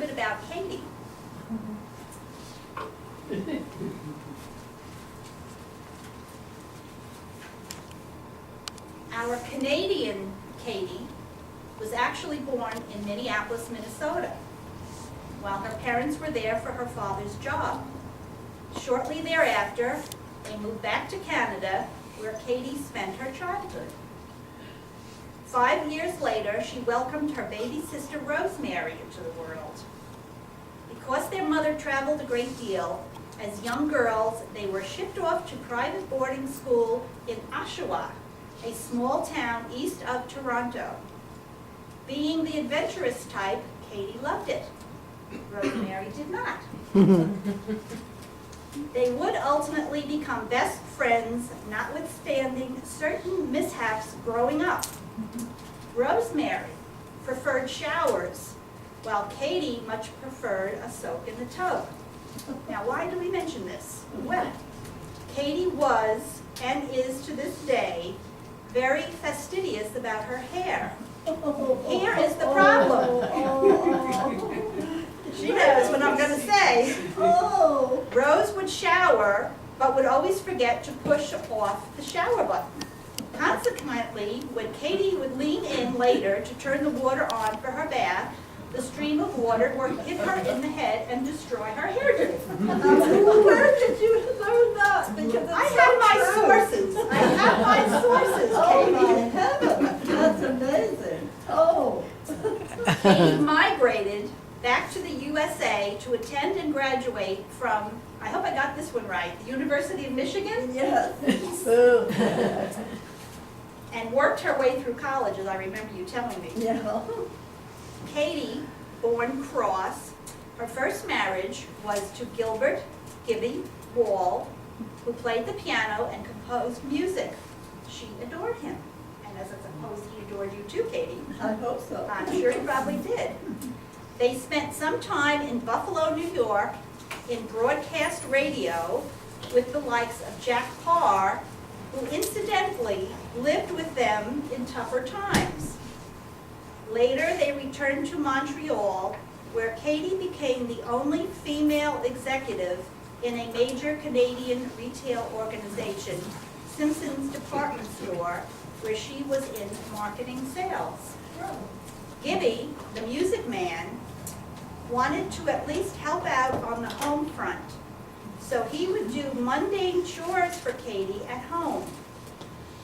bit about Katie. Our Canadian Katie was actually born in Minneapolis, Minnesota, while her parents were there for her father's job. Shortly thereafter, they moved back to Canada, where Katie spent her childhood. 5 years later, she welcomed her baby sister Rosemary into the world. Because their mother traveled a great deal, as young girls, they were shipped off to private boarding school in Oshawa, a small town east of Toronto. Being the adventurous type, Katie loved it. Rosemary did not. They would ultimately become best friends, notwithstanding certain mishaps growing up. Rosemary preferred showers, while Katie much preferred a soak in the tub. Now, why do we mention this? Well, Katie was, and is to this day, very fastidious about her hair. Here is the problem. She knows what I'm going to say. Rose would shower, but would always forget to push off the shower button. Consequently, when Katie would lean in later to turn the water on for her bath, the stream of water would hit her in the head and destroy her hairdo. Where did you learn that? Because I have my sources. I have my sources, Oh Katie. my heavens, that's amazing. Oh. Katie migrated back to the USA to attend and graduate from, I hope I got this one right, the University of Michigan, Yes. and worked her way through college, as I remember you telling me. Yeah. Katie, born Cross, her first marriage was to Gilbert Gibby Wall, who played the piano and composed music. She adored him, and as I suppose he adored you too, Katie. I hope so. I'm sure he probably did. They spent some time in Buffalo, New York, in broadcast radio with the likes of Jack Paar, who incidentally lived with them in tougher times. Later, they returned to Montreal, where Katie became the only female executive in a major Canadian retail organization, Simpson's Department Store, where she was in marketing sales. Gibby, the music man, wanted to at least help out on the home front, so he would do mundane chores for Katie at home.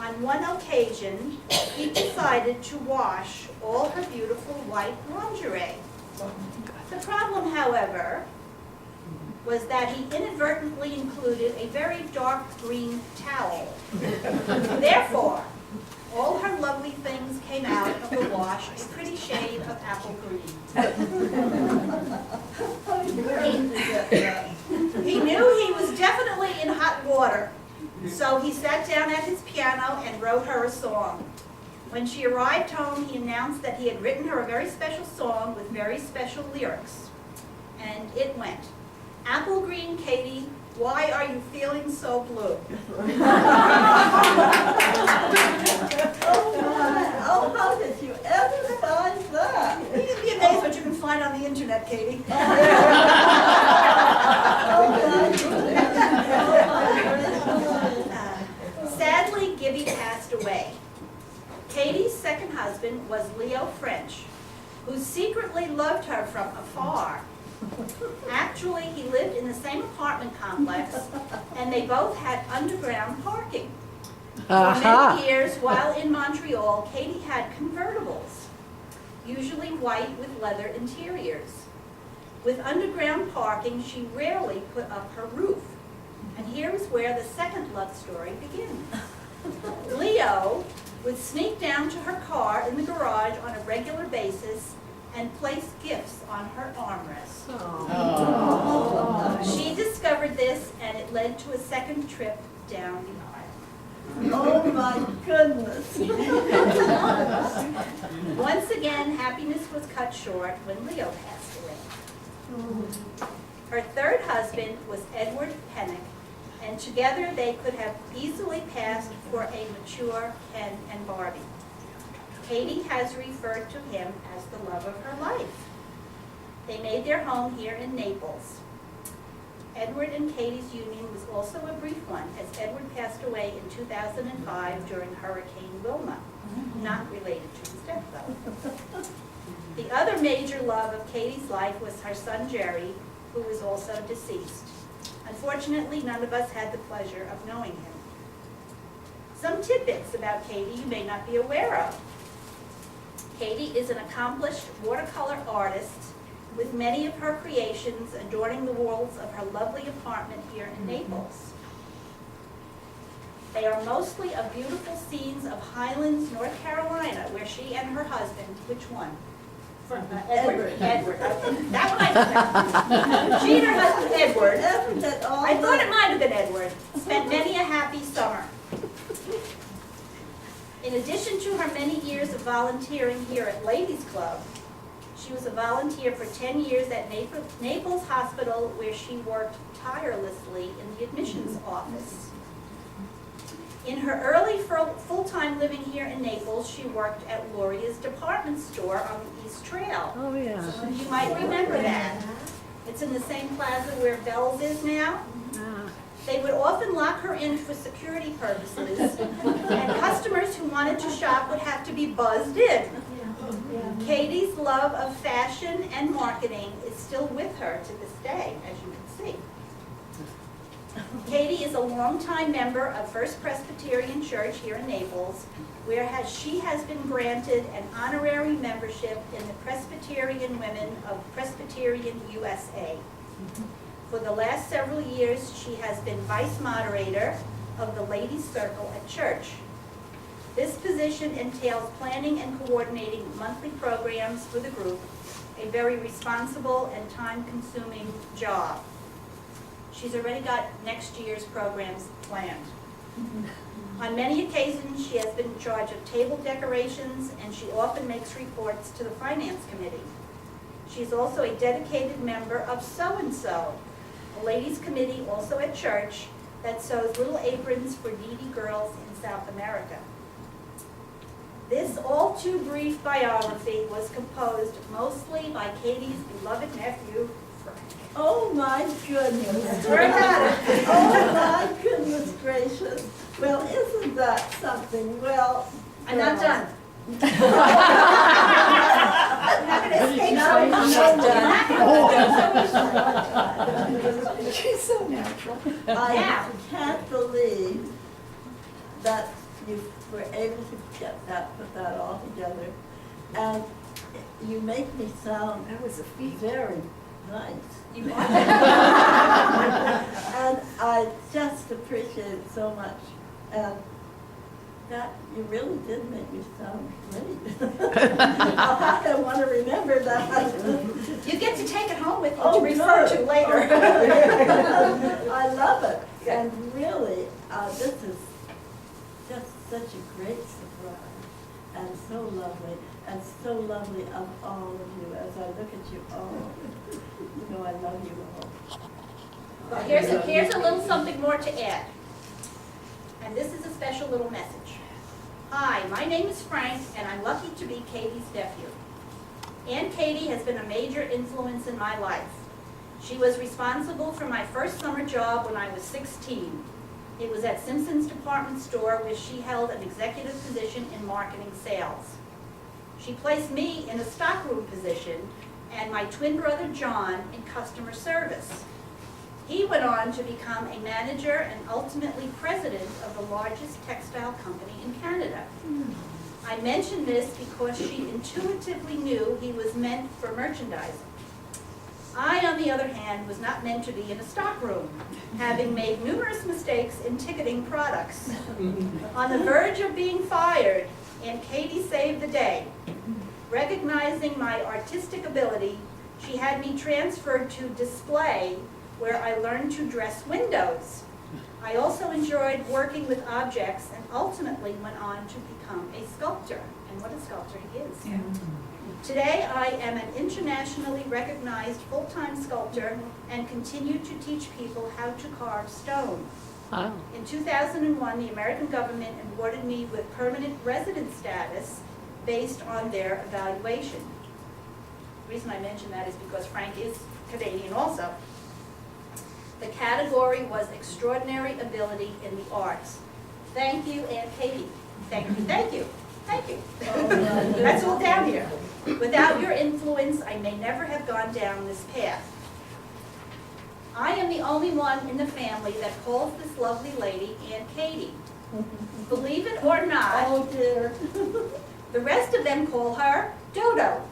On one occasion, he decided to wash all her beautiful white lingerie. The problem, however, was that he inadvertently included a very dark green towel. Therefore, all her lovely things came out of the wash a pretty shade of apple green. He knew he was definitely in hot water, so he sat down at his piano and wrote her a song. When she arrived home, he announced that he had written her a very special song with very special lyrics. And it went, "Apple green Katie, why are you feeling so blue?" Oh my, oh, how did you ever find that? You'd be amazed what you can find on the internet, Katie. Oh my goodness. Sadly, Gibby passed away. Katie's second husband was Leo French, who secretly loved her from afar. Actually, he lived in the same apartment complex, and they both had underground parking. For many years, while in Montreal, Katie had convertibles, usually white with leather interiors. With underground parking, she rarely put up her roof. And here is where the second love story begins. Leo would sneak down to her car in the garage on a regular basis and place gifts on her armrest. She discovered this, and it led to a second trip down the aisle. Oh my goodness. Once again, happiness was cut short when Leo passed away. Her third husband was Edward Pennock, and together they could have easily passed for a mature Ken and Barbie. Katie has referred to him as the love of her life. They made their home here in Naples. Edward and Katie's union was also a brief one, as Edward passed away in 2005 during Hurricane Wilma. Not related to his death, though. The other major love of Katie's life was her son Jerry, who was also deceased. Unfortunately, none of us had the pleasure of knowing him. Some tidbits about Katie you may not be aware of. Katie is an accomplished watercolor artist, with many of her creations adorning the walls of her lovely apartment here in Naples. They are mostly of beautiful scenes of Highlands, North Carolina, where she and her husband, which one? Edward. Edward. That one I know. She and her husband, Edward. I thought it might have been Edward. Spent many a happy summer. In addition to her many years of volunteering here at Ladies Club, she was a volunteer for 10 years at Naples Hospital, where she worked tirelessly in the admissions office. In her early full-time living here in Naples, she worked at Loria's department store on the East Trail. Oh, yeah. Some of you might remember that. It's in the same plaza where Bell's is now. They would often lock her in for security purposes, and customers who wanted to shop would have to be buzzed in. Katie's love of fashion and marketing is still with her to this day, as you can see. Katie is a longtime member of First Presbyterian Church here in Naples, where she has been granted an honorary membership in the Presbyterian Women of Presbyterian USA. For the last several years, she has been vice moderator of the Ladies' Circle at church. This position entails planning and coordinating monthly programs for the group, a very responsible and time-consuming job. She's already got next year's programs planned. On many occasions, she has been in charge of table decorations, and she often makes reports to the Finance Committee. She's also a dedicated member of So-and-So, a ladies' committee also at church that sews little aprons for needy girls in South America. This all too brief biography was composed mostly by Katie's beloved nephew, Frank. Oh my goodness. Swear at it. Oh my goodness gracious. Well, isn't that something? Well, I'm not done. You're not going to escape No, so no, much. She's so natural. I can't believe that you were able to put that all together. And you make me sound That was a feat. very nice. You are. And I just appreciate it so much. And that, you really did make me sound great. I'll have to want to remember that. You get to take it home with you Oh, to refer good. to later. I love it. And really, this is just such a great surprise. And so lovely of all of you. As I look at you all, you know I love you all. Well, here's a little something more to add. And this is a special little message. Hi, my name is Frank, and I'm lucky to be Katie's nephew. Aunt Katie has been a major influence in my life. She was responsible for my first summer job when I was 16. It was at Simpson's department store, where she held an executive position in marketing sales. She placed me in a stockroom position, and my twin brother John in customer service. He went on to become a manager and ultimately president of the largest textile company in Canada. I mention this because she intuitively knew he was meant for merchandising. I, on the other hand, was not meant to be in a stockroom, having made numerous mistakes in ticketing products. On the verge of being fired, Aunt Katie saved the day. Recognizing my artistic ability, she had me transferred to display, where I learned to dress windows. I also enjoyed working with objects and ultimately went on to become a sculptor. And what a sculptor he is. Yeah. Today, I am an internationally recognized full-time sculptor and continue to teach people how to carve stone. Wow. In 2001, the American government awarded me with permanent resident status based on their evaluation. The reason I mention that is because Frank is Canadian also. The category was extraordinary ability in the arts. Thank you, Aunt Katie. Thank you, thank you, thank you. That's all down here. Without your influence, I may never have gone down this path. I am the only one in the family that calls this lovely lady Aunt Katie. Believe it or not, Oh dear. the rest of them call her Dodo.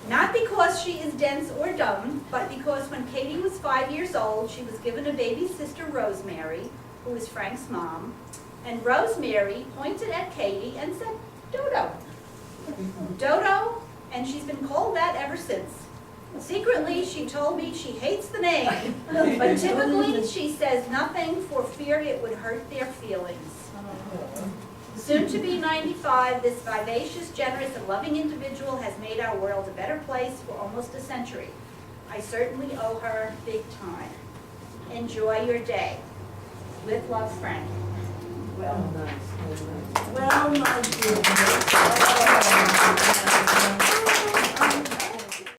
Not because she is dense or dumb, but because when Katie was 5 years old, she was given a baby sister, Rosemary, who is Frank's mom, and Rosemary pointed at Katie and said, Dodo. Dodo, and she's been called that ever since. Secretly, she told me she hates the name, but typically she says nothing for fear it would hurt their feelings. Soon to be 95, this vivacious, generous, and loving individual has made our world a better place for almost a century. I certainly owe her big time. Enjoy your day. With love, Frank. Well, my dear.